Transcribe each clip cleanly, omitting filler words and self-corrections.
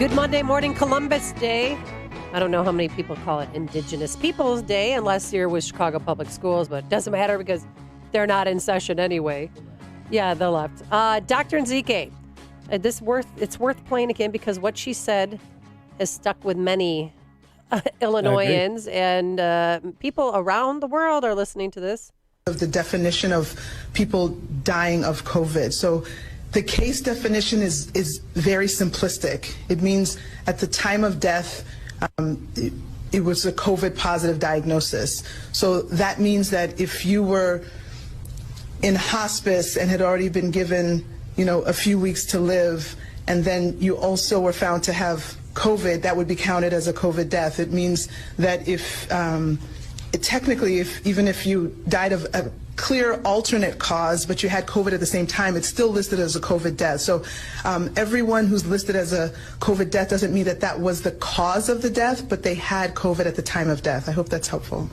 Good Monday morning, Columbus Day. I don't know how many people call it Indigenous Peoples Day unless you're with Chicago Public Schools, but it doesn't matter because they're not in session anyway. Yeah, the left. Dr. Nzike, it's worth playing again because what she said has stuck with many Illinoisans, and people around the world are listening to this. Of the definition of people dying of COVID. So the case definition is very simplistic. It means at the time of death, it was a COVID positive diagnosis. So that means that if you were in hospice and had already been given, a few weeks to live, and then you also were found to have COVID, that would be counted as a COVID death. It means that even if you died of a clear alternate cause, but you had COVID at the same time, it's still listed as a COVID death. So everyone who's listed as a COVID death doesn't mean that was the cause of the death, but they had COVID at the time of death. I hope that's helpful.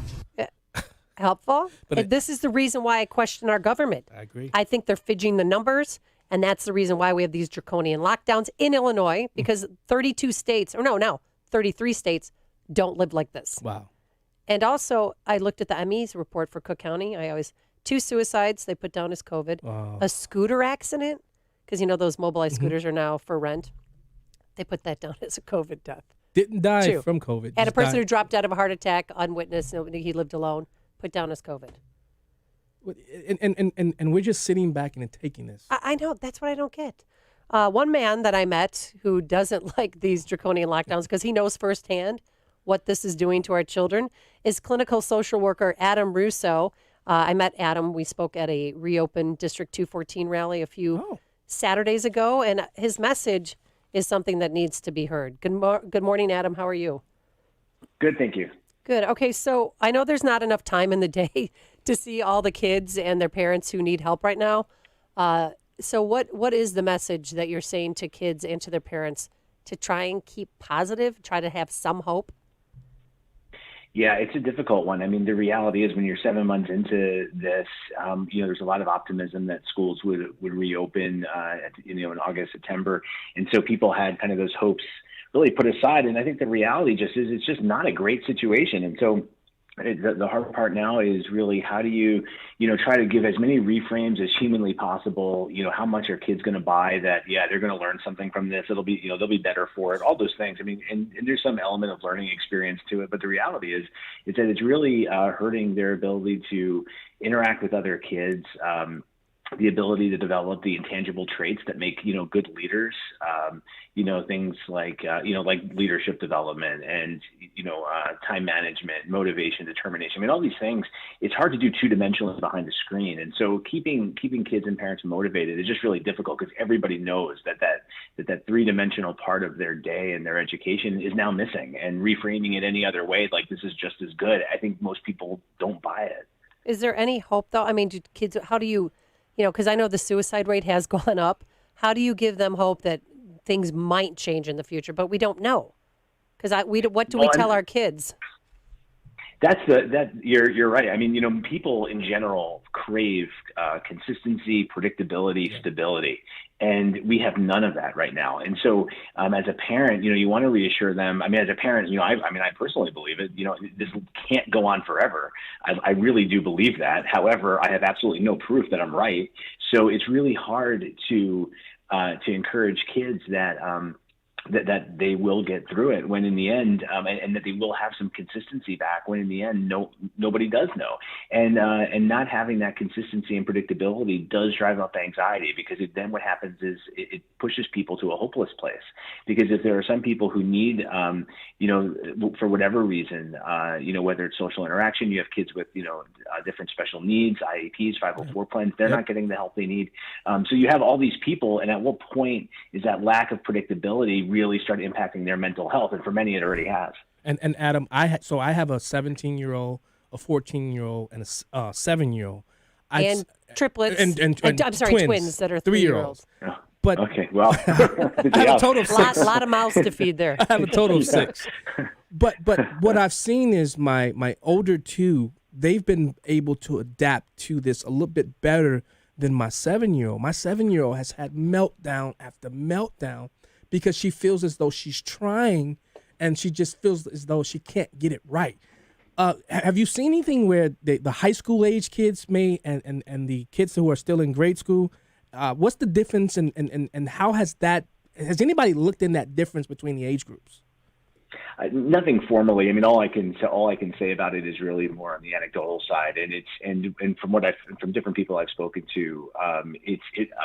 Helpful? But this is the reason why I question our government. I agree. I think they're fidging the numbers, and that's the reason why we have these draconian lockdowns in Illinois, because 33 states don't live like this. Wow. And also, I looked at the ME's report for Cook County. 2 suicides they put down as COVID. Wow. A scooter accident, because those mobilized scooters are now for rent. They put that down as a COVID death. Didn't die 2. from COVID. And a person died. who dropped out of a heart attack, unwitnessed, he lived alone, put down as COVID. And we're just sitting back and taking this. I know. That's what I don't get. One man that I met who doesn't like these draconian lockdowns because he knows firsthand what this is doing to our children is clinical social worker Adam Russo. I met Adam. We spoke at a reopened District 214 rally a few Saturdays ago, and his message is something that needs to be heard. Good morning, Adam. How are you? Good, thank you. Good. Okay, so I know there's not enough time in the day to see all the kids and their parents who need help right now. So what is the message that you're saying to kids and to their parents to try and keep positive, try to have some hope? Yeah, it's a difficult one. I mean, the reality is when you're 7 months into this, there's a lot of optimism that schools would reopen, in August, September. And so people had kind of those hopes really put aside. And I think the reality just is it's just not a great situation. And so the hard part now is really how do you, try to give as many reframes as humanly possible. How much are kids going to buy that? Yeah, they're going to learn something from this. It'll be, they'll be better for it. All those things. I mean, and there's some element of learning experience to it. But the reality is that it's really hurting their ability to interact with other kids. The ability to develop the intangible traits that make, good leaders, things like leadership development and, time management, motivation, determination. I mean, all these things, it's hard to do two-dimensionally behind the screen. And so keeping kids and parents motivated is just really difficult because everybody knows that three-dimensional part of their day and their education is now missing, and reframing it any other way, like this is just as good. I think most people don't buy it. Is there any hope though? I mean, how do you, because I know the suicide rate has gone up. How do you give them hope that things might change in the future? But we don't know. Because what do we tell our kids? You're right. I mean, people in general crave consistency, predictability, stability, and we have none of that right now. And so, as a parent, you want to reassure them. I mean, as a parent, I personally believe it. This can't go on forever. I really do believe that. However, I have absolutely no proof that I'm right. So it's really hard to encourage kids that they will get through it when in the end, and that they will have some consistency back when in the end, nobody does know. And not having that consistency and predictability does drive up anxiety because then what happens is it pushes people to a hopeless place. Because if there are some people who need, for whatever reason, whether it's social interaction, you have kids with, different special needs, IEPs, 504 plans, they're not getting the help they need. So you have all these people, and at what point is that lack of predictability really start impacting their mental health? And for many, it already has. And Adam, I have a 17-year-old, a 14-year-old, and a 7-year-old. And triplets. And twins that are 3-year-olds. But okay, well, I have a total of 6. A lot of mouths to feed there. I have a total of 6. But what I've seen is my older 2, they've been able to adapt to this a little bit better than my 7-year-old. My 7-year-old has had meltdown after meltdown because she feels as though she's trying and she just feels as though she can't get it right. Have you seen anything where the high school age kids and the kids who are still in grade school, what's the difference and how has anybody looked in that difference between the age groups? Nothing formally. I mean, all I can say about it is really more on the anecdotal side, and from different people I've spoken to,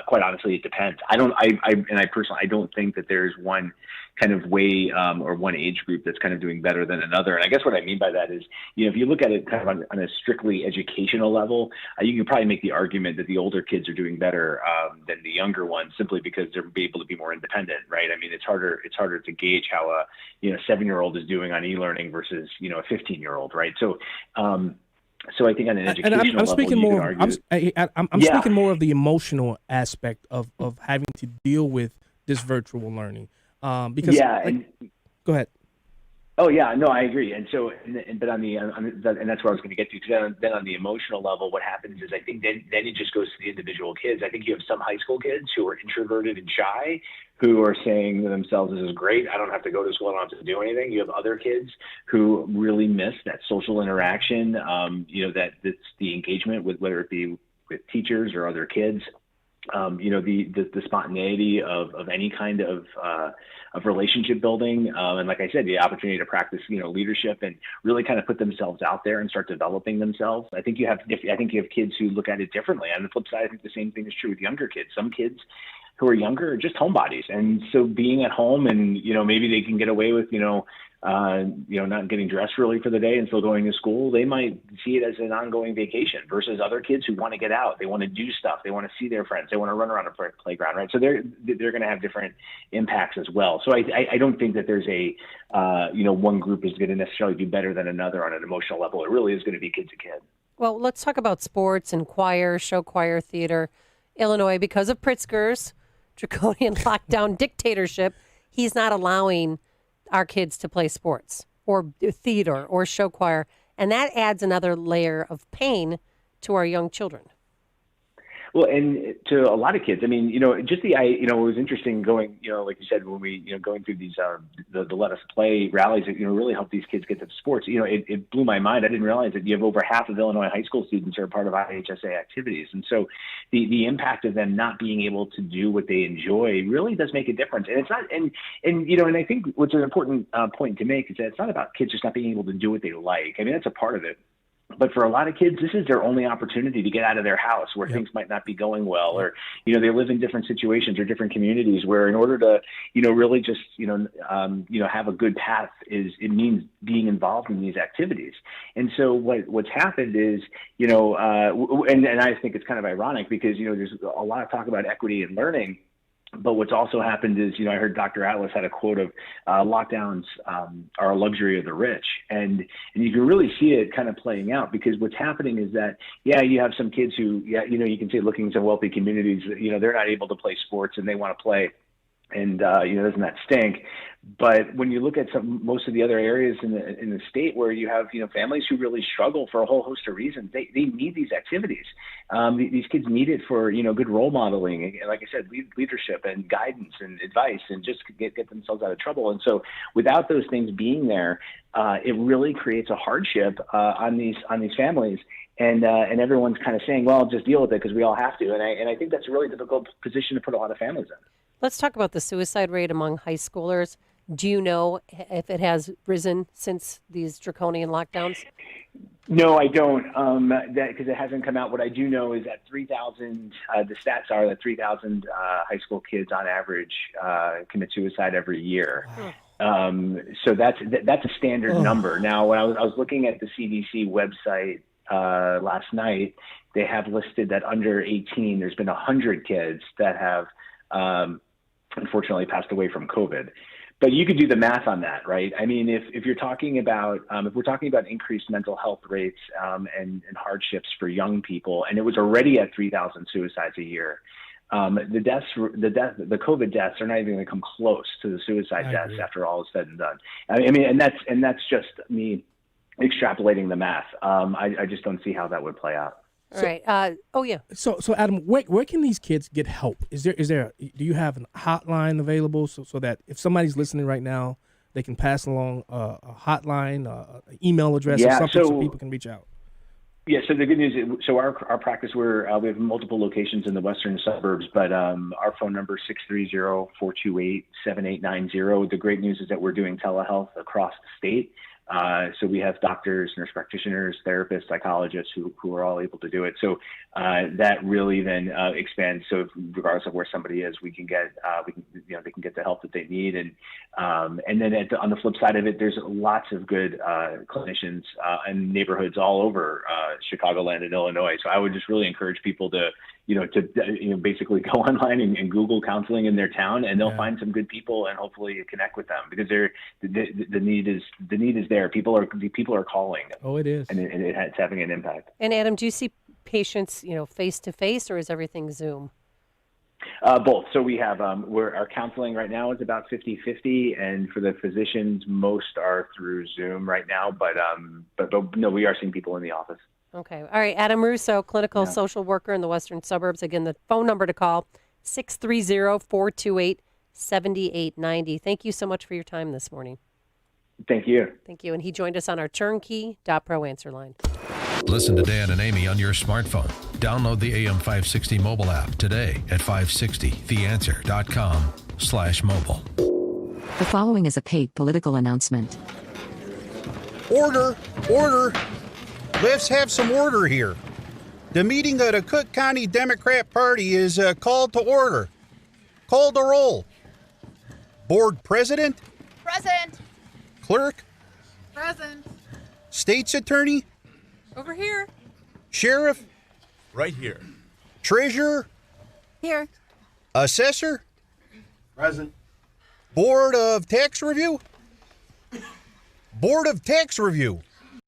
quite honestly, it depends. I personally I don't think that there's one kind of way or one age group that's kind of doing better than another. And I guess what I mean by that is, if you look at it kind of on a strictly educational level, you can probably make the argument that the older kids are doing better than the younger ones, simply because they're able to be more independent, right? I mean, it's harder to gauge how a 7-year-old is doing on e-learning versus a 15-year-old, right? So I think on an educational level, I'm speaking more of the emotional aspect of having to deal with this virtual learning. Because go ahead. Oh yeah, no, I agree. And so, but and that's where I was going to get to. Because then on the emotional level, what happens is I think then it just goes to the individual kids. I think you have some high school kids who are introverted and shy, who are saying to themselves, "This is great. I don't have to go to school. I don't have to do anything." You have other kids who really miss that social interaction. That's the engagement with, whether it be with teachers or other kids. The spontaneity of any kind of relationship building, and like I said, the opportunity to practice leadership and really kind of put themselves out there and start developing themselves. I think you have kids who look at it differently. On the flip side, I think the same thing is true with younger kids. Some kids who are younger are just homebodies, and so being at home and maybe they can get away with not getting dressed really for the day and still going to school, they might see it as an ongoing vacation, versus other kids who want to get out, they want to do stuff, they want to see their friends, they want to run around a playground, right? So they're going to have different impacts as well. So I don't think that there's a one group is going to necessarily do better than another on an emotional level. It really is going to be kid to kid. Well, let's talk about sports and choir, show choir, theater. Illinois, because of Pritzker's draconian lockdown dictatorship, he's not allowing our kids to play sports or theater or show choir. And that adds another layer of pain to our young children. Well, and to a lot of kids, I mean, it was interesting going, like you said, when we, going through these, the Let Us Play rallies, that, really helped these kids get to sports. It blew my mind. I didn't realize that you have over half of Illinois high school students are part of IHSA activities. And so the impact of them not being able to do what they enjoy really does make a difference. And it's not, and I think what's an important point to make is that it's not about kids just not being able to do what they like. I mean, that's a part of it. But for a lot of kids, this is their only opportunity to get out of their house where things might not be going well, or, they live in different situations or different communities where in order to, really just, have a good path it means being involved in these activities. And so what's happened is, and I think it's kind of ironic because, there's a lot of talk about equity in learning. But what's also happened is, I heard Dr. Atlas had a quote of lockdowns are a luxury of the rich. And you can really see it kind of playing out, because what's happening is that, you have some kids who, you can say looking to wealthy communities, they're not able to play sports and they want to play. And, doesn't that stink? But when you look at most of the other areas in the state where you have, families who really struggle for a whole host of reasons, they need these activities. These kids need it for, good role modeling. And like I said, leadership and guidance and advice, and just get themselves out of trouble. And so without those things being there, it really creates a hardship on these families. And everyone's kind of saying, well, just deal with it because we all have to. And I think that's a really difficult position to put a lot of families in. Let's talk about the suicide rate among high schoolers. Do you know if it has risen since these draconian lockdowns? No, I don't, because it hasn't come out. What I do know is that 3,000, the stats are that 3,000 high school kids on average commit suicide every year. So that's a standard number. Now, when I was looking at the CDC website last night, they have listed that under 18, there's been 100 kids that have unfortunately passed away from COVID. But you could do the math on that, right? I mean, if you're talking about, if we're talking about increased mental health rates and hardships for young people, and it was already at 3,000 suicides a year, the COVID deaths are not even going to come close to the suicide deaths after all is said and done. I mean, and that's just me extrapolating the math. I just don't see how that would play out. All right. Oh, yeah. So Adam, where can these kids get help? Do you have a hotline available so that if somebody's listening right now, they can pass along a hotline, an email address, or something so people can reach out? Yeah, so the good news is, so our practice, we have multiple locations in the western suburbs, but our phone number is 630-428-7890. The great news is that we're doing telehealth across the state. So we have doctors, nurse practitioners, therapists, psychologists who are all able to do it. So that really then expands. So regardless of where somebody is, they can get the help that they need. And then on the flip side of it, there's lots of good clinicians and neighborhoods all over Chicagoland and Illinois. So I would just really encourage people to basically go online and Google counseling in their town, and they'll find some good people and hopefully connect with them, because the need is there. People are calling. Oh, it is, and it's having an impact. And Adam, do you see patients, face to face, or is everything Zoom? Both. So we have our counseling right now is about 50-50, and for the physicians, most are through Zoom right now. But no, we are seeing people in the office. Okay. All right. Adam Russo, clinical social worker in the western suburbs. Again, the phone number to call, 630-428-7890. Thank you so much for your time this morning. Thank you. Thank you. And he joined us on our turnkey.pro answer line. Listen to Dan and Amy on your smartphone. Download the AM 560 mobile app today at 560theanswer.com/mobile. The following is a paid political announcement. Order! Order! Let's have some order here. The meeting of the Cook County Democrat Party is called to order. Call the roll. Board President? Present. Clerk? Present. State's Attorney? Over here. Sheriff? Right here. Treasurer? Here. Assessor? Present. Board of Tax Review? Board of Tax Review.